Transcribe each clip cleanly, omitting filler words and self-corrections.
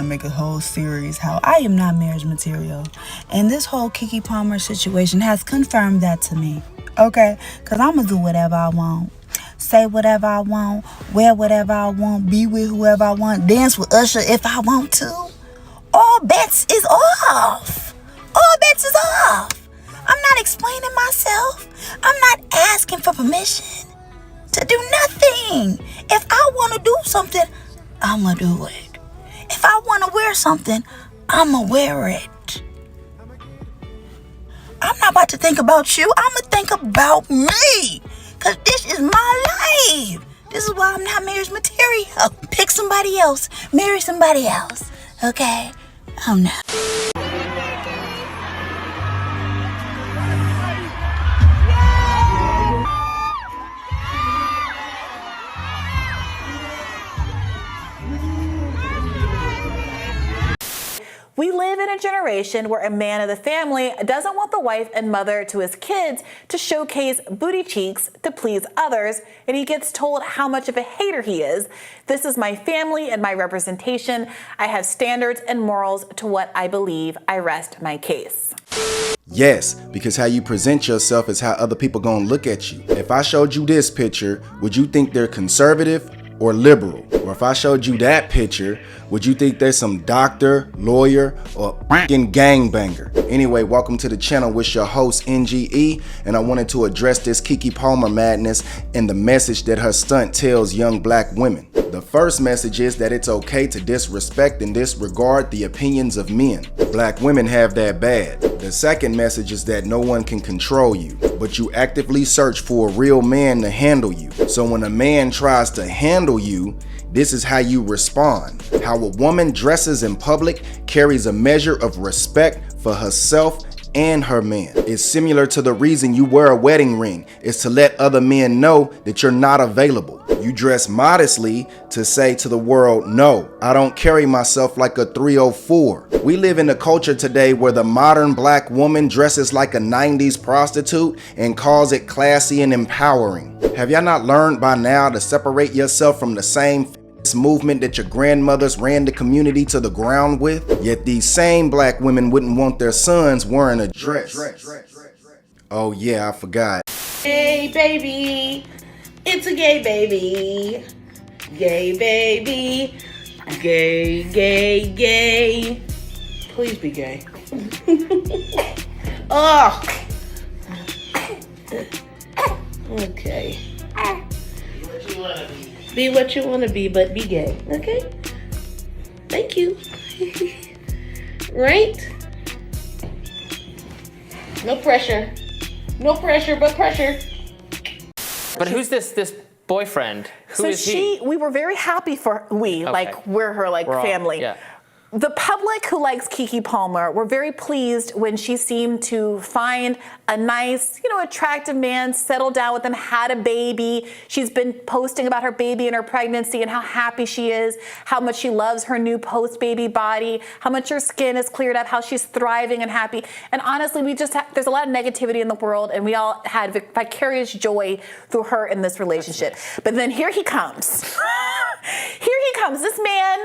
make a whole series how I am not marriage material. And this whole Keke Palmer situation has confirmed that to me. Okay? Because I'm going to do whatever I want. Say whatever I want. Wear whatever I want. Be with whoever I want. Dance with Usher if I want to. All bets is off. All bets is off. I'm not explaining myself. I'm not asking for permission to do nothing. If I want to do something, I'm going to do it. If I want to wear something, I'm going to wear it. I'm not about to think about you. I'm going to think about me. Because this is my life. This is why I'm not marriage material. Pick somebody else. Marry somebody else. Okay? I'm not. We live in a generation where a man of the family doesn't want the wife and mother to his kids to showcase booty cheeks to please others, and he gets told how much of a hater he is. This is my family and my representation. I have standards and morals to what I believe. I rest my case. Yes, because how you present yourself is how other people gonna look at you. If I showed you this picture, would you think they're conservative or liberal? Or if I showed you that picture, would you think there's some doctor, lawyer, or f***ing gangbanger? Anyway, welcome to the channel with your host NGE, and I wanted to address this Keke Palmer madness and the message that her stunt tells young black women. The first message is that it's okay to disrespect and disregard the opinions of men. Black women have that bad. The second message is that no one can control you, but you actively search for a real man to handle you. So when a man tries to handle you, this is how you respond. How a woman dresses in public carries a measure of respect for herself and her man. It's similar to the reason you wear a wedding ring, is to let other men know that you're not available. You dress modestly to say to the world, no, I don't carry myself like a 304. We live in a culture today where the modern black woman dresses like a 90s prostitute and calls it classy and empowering. Have y'all not learned by now to separate yourself from the same movement that your grandmothers ran the community to the ground with? Yet these same black women wouldn't want their sons wearing a dress. Oh yeah, I forgot. Hey baby, it's a gay baby. Gay baby. Gay, gay, gay. Please be gay. Oh. Okay. Be what you want to be, but be gay, okay? Thank you. Right? No pressure. No pressure, but pressure. But who's this boyfriend? Who is he? We were very happy for like we're her family. Yeah. The public who likes Keke Palmer were very pleased when she seemed to find a nice, attractive man, settle down with him, had a baby. She's been posting about her baby and her pregnancy and how happy she is, how much she loves her new post-baby body, how much her skin is cleared up, how she's thriving and happy. And honestly, there's a lot of negativity in the world, and we all had vicarious joy through her in this relationship. But then here he comes. Here he comes, this man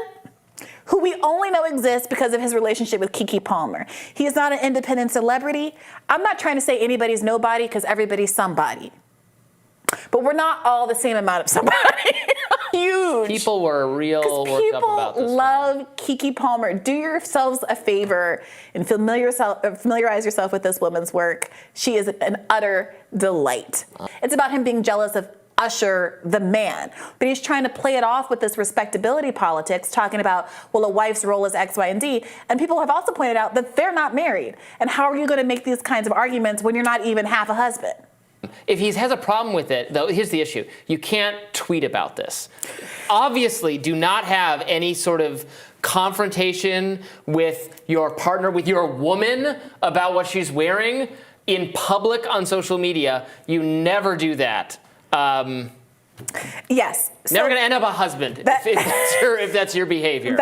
who we only know exists because of his relationship with Keke Palmer. He is not an independent celebrity. I'm not trying to say anybody's nobody, because everybody's somebody. But we're not all the same amount of somebody. Huge. People were real worked up about this. People love Keke Palmer. Do yourselves a favor and familiarize yourself with this woman's work. She is an utter delight. It's about him being jealous of Usher, the man, but he's trying to play it off with this respectability politics, talking about, well, a wife's role is X, Y, and Z. And people have also pointed out that they're not married. And how are you going to make these kinds of arguments when you're not even half a husband? If he has a problem with it, though, here's the issue. You can't tweet about this. Obviously, do not have any sort of confrontation with your partner, with your woman, about what she's wearing in public on social media. You never do that. Yes. Never gonna end up a husband if that's your behavior.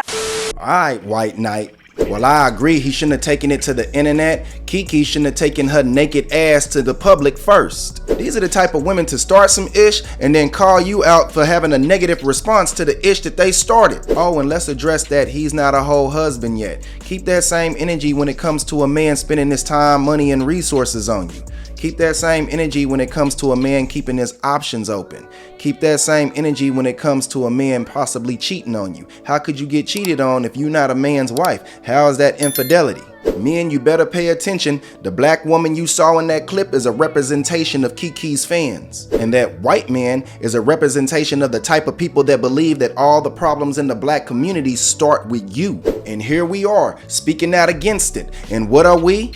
All right, white knight. Well, I agree he shouldn't have taken it to the internet. Keke shouldn't have taken her naked ass to the public first. These are the type of women to start some ish and then call you out for having a negative response to the ish that they started. Oh, and let's address that he's not a whole husband yet. Keep that same energy when it comes to a man spending his time, money, and resources on you. Keep that same energy when it comes to a man keeping his options open. Keep that same energy when it comes to a man possibly cheating on you. How could you get cheated on if you're not a man's wife? How is that infidelity? Men, you better pay attention. The black woman you saw in that clip is a representation of Keke's fans. And that white man is a representation of the type of people that believe that all the problems in the black community start with you. And here we are, speaking out against it. And what are we?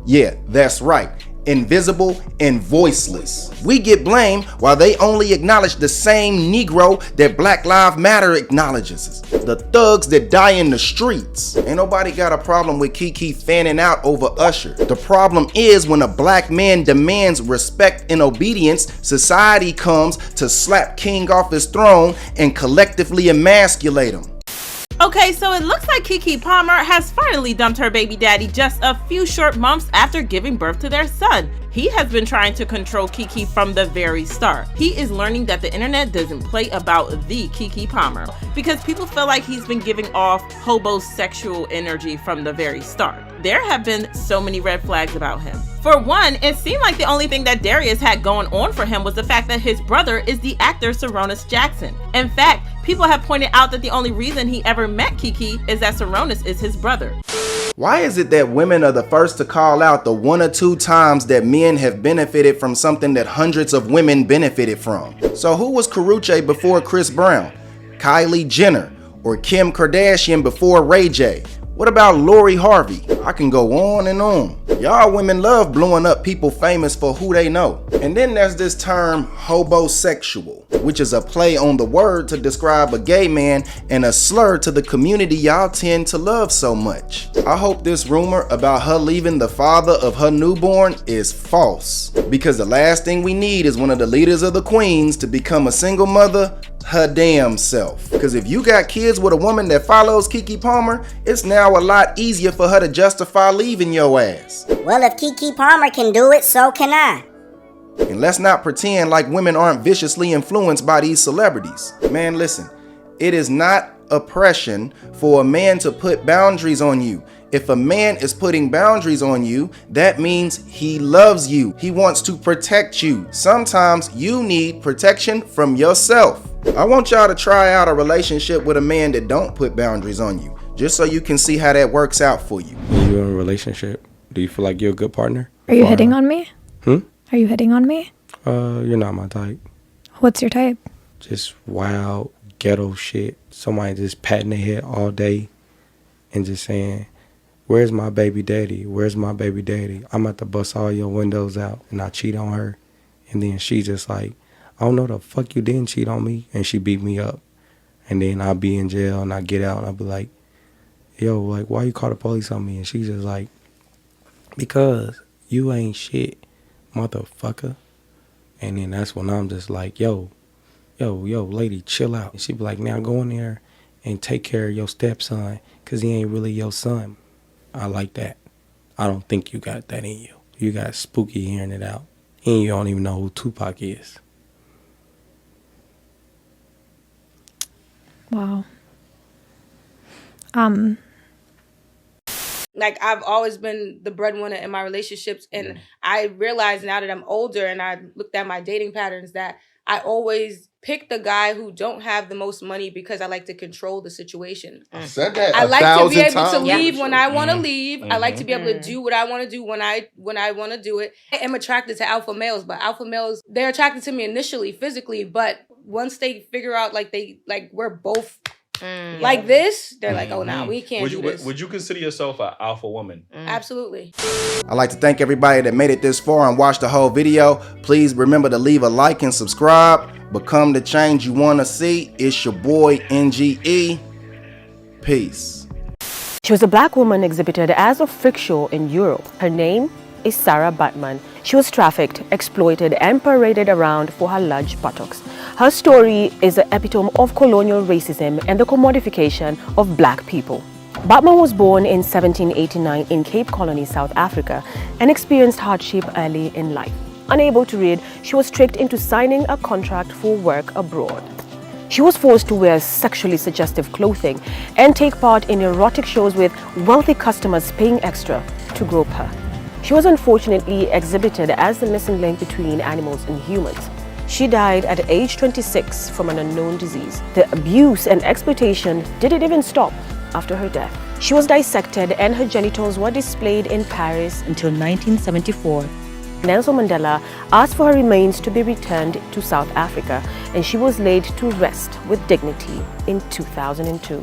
Yeah, that's right. Invisible and voiceless. We get blamed while they only acknowledge the same Negro that Black Lives Matter acknowledges. The thugs that die in the streets. Ain't nobody got a problem with Keke fanning out over Usher. The problem is when a black man demands respect and obedience, society comes to slap King off his throne and collectively emasculate him. Okay, so it looks like Keke Palmer has finally dumped her baby daddy just a few short months after giving birth to their son. He has been trying to control Keke from the very start. He is learning that the internet doesn't play about the Keke Palmer because people feel like he's been giving off hobosexual energy from the very start. There have been so many red flags about him. For one, it seemed like the only thing that Darius had going on for him was the fact that his brother is the actor Sarunas Jackson. In fact, people have pointed out that the only reason he ever met Keke is that Sarunas is his brother. Why is it that women are the first to call out the 1 or 2 times that men have benefited from something that hundreds of women benefited from? So who was Karrueche before Chris Brown? Kylie Jenner or Kim Kardashian before Ray J? What about Lori Harvey? I can go on and on. Y'all women love blowing up people famous for who they know. And then there's this term hobosexual, which is a play on the word to describe a gay man and a slur to the community y'all tend to love so much. I hope this rumor about her leaving the father of her newborn is false, because the last thing we need is one of the leaders of the queens to become a single mother her damn self. Because if you got kids with a woman that follows Keke Palmer, it's now a lot easier for her to justify leaving your ass. Well, if Keke Palmer can do it, so can I. And let's not pretend like women aren't viciously influenced by these celebrities. Man, listen, it is not oppression for a man to put boundaries on you. If a man is putting boundaries on you, that means he loves you. He wants to protect you. Sometimes you need protection from yourself. I want y'all to try out a relationship with a man that don't put boundaries on you, just so you can see how that works out for you. When you're in a relationship, do you feel like you're a good partner? Are you hitting on me? Are you hitting on me? You're not my type. What's your type? Just wild, ghetto shit. Somebody just patting their head all day and just saying, "Where's my baby daddy? Where's my baby daddy? I'm about to bust all your windows out," and I cheat on her. And then she just like, "I don't know the fuck you didn't cheat on me," and she beat me up. And then I'll be in jail and I get out and I'll be like, "Yo, like, why you call the police on me?" And she's just like, "Because you ain't shit, motherfucker." And then that's when I'm just like, yo, lady, chill out. And she be like, "Now go in there and take care of your stepson, because he ain't really your son." I like that. I don't think you got that in you. You got spooky hearing it out. And you don't even know who Tupac is. Wow. Like, I've always been the breadwinner in my relationships, and I realize now that I'm older and I looked at my dating patterns that I always pick the guy who don't have the most money because I like to control the situation. I said that I like to be able to leave Yeah. when I want to leave. I like to be able to do what I want to do when I want to do it. I am attracted to alpha males, but alpha males, they're attracted to me initially physically, but once they figure out we're both like this, they're like, "Oh, no, we can't do this." Would you consider yourself an alpha woman? Absolutely. I'd like to thank everybody that made it this far and watched the whole video. Please remember to leave a like and subscribe. Become the change you want to see. It's your boy, NGE. Peace. She was a black woman exhibited as a freak show in Europe. Her name is Sarah Batman. She was trafficked, exploited, and paraded around for her large buttocks. Her story is the epitome of colonial racism and the commodification of black people. Batman was born in 1789 in Cape Colony, South Africa, and experienced hardship early in life. Unable to read, she was tricked into signing a contract for work abroad. She was forced to wear sexually suggestive clothing and take part in erotic shows with wealthy customers paying extra to grope her. She was unfortunately exhibited as the missing link between animals and humans. She died at age 26 from an unknown disease. The abuse and exploitation didn't even stop after her death. She was dissected and her genitals were displayed in Paris until 1974. Nelson Mandela asked for her remains to be returned to South Africa, and she was laid to rest with dignity in 2002.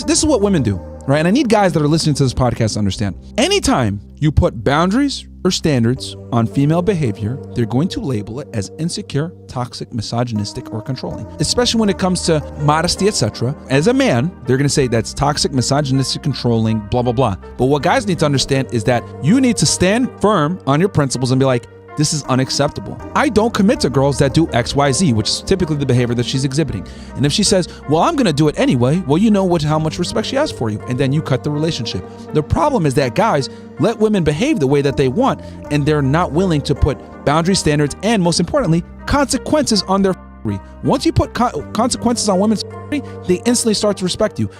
This is what women do, right? And I need guys that are listening to this podcast to understand. Anytime you put boundaries or standards on female behavior, they're going to label it as insecure, toxic, misogynistic, or controlling. Especially when it comes to modesty, etc. As a man, they're going to say that's toxic, misogynistic, controlling, blah, blah, blah. But what guys need to understand is that you need to stand firm on your principles and be like, this is unacceptable. I don't commit to girls that do X, Y, Z, which is typically the behavior that she's exhibiting. And if she says, well, I'm gonna do it anyway, well, you know how much respect she has for you. And then you cut the relationship. The problem is that guys let women behave the way that they want, and they're not willing to put boundary standards and, most importantly, consequences on their f***ery. Once you put consequences on women's f***ery, they instantly start to respect you.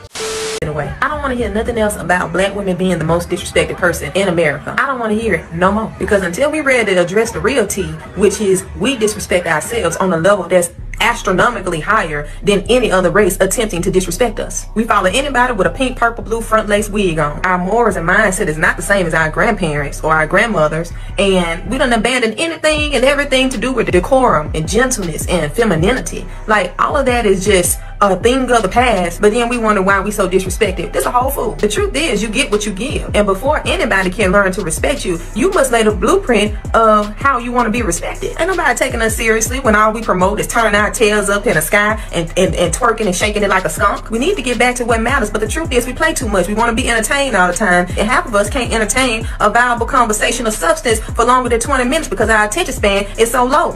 In a way, I don't want to hear nothing else about black women being the most disrespected person in America. I don't want to hear it no more, because until we ready to address the real tea, which is we disrespect ourselves on a level that's astronomically higher than any other race attempting to disrespect us. We follow anybody with a pink, purple, blue front lace wig on. Our morals and mindset is not the same as our grandparents or our grandmothers, and we done abandoned anything and everything to do with decorum and gentleness and femininity. Like, all of that is just a thing of the past, but then we wonder why we so disrespected. This a whole fool. The truth is, you get what you give, and before anybody can learn to respect you, you must lay the blueprint of how you want to be respected. Ain't nobody taking us seriously when all we promote is turning our tails up in the sky and twerking and shaking it like a skunk. We need to get back to what matters, but the truth is we play too much. We want to be entertained all the time, and half of us can't entertain a viable conversation of substance for longer than 20 minutes because our attention span is so low.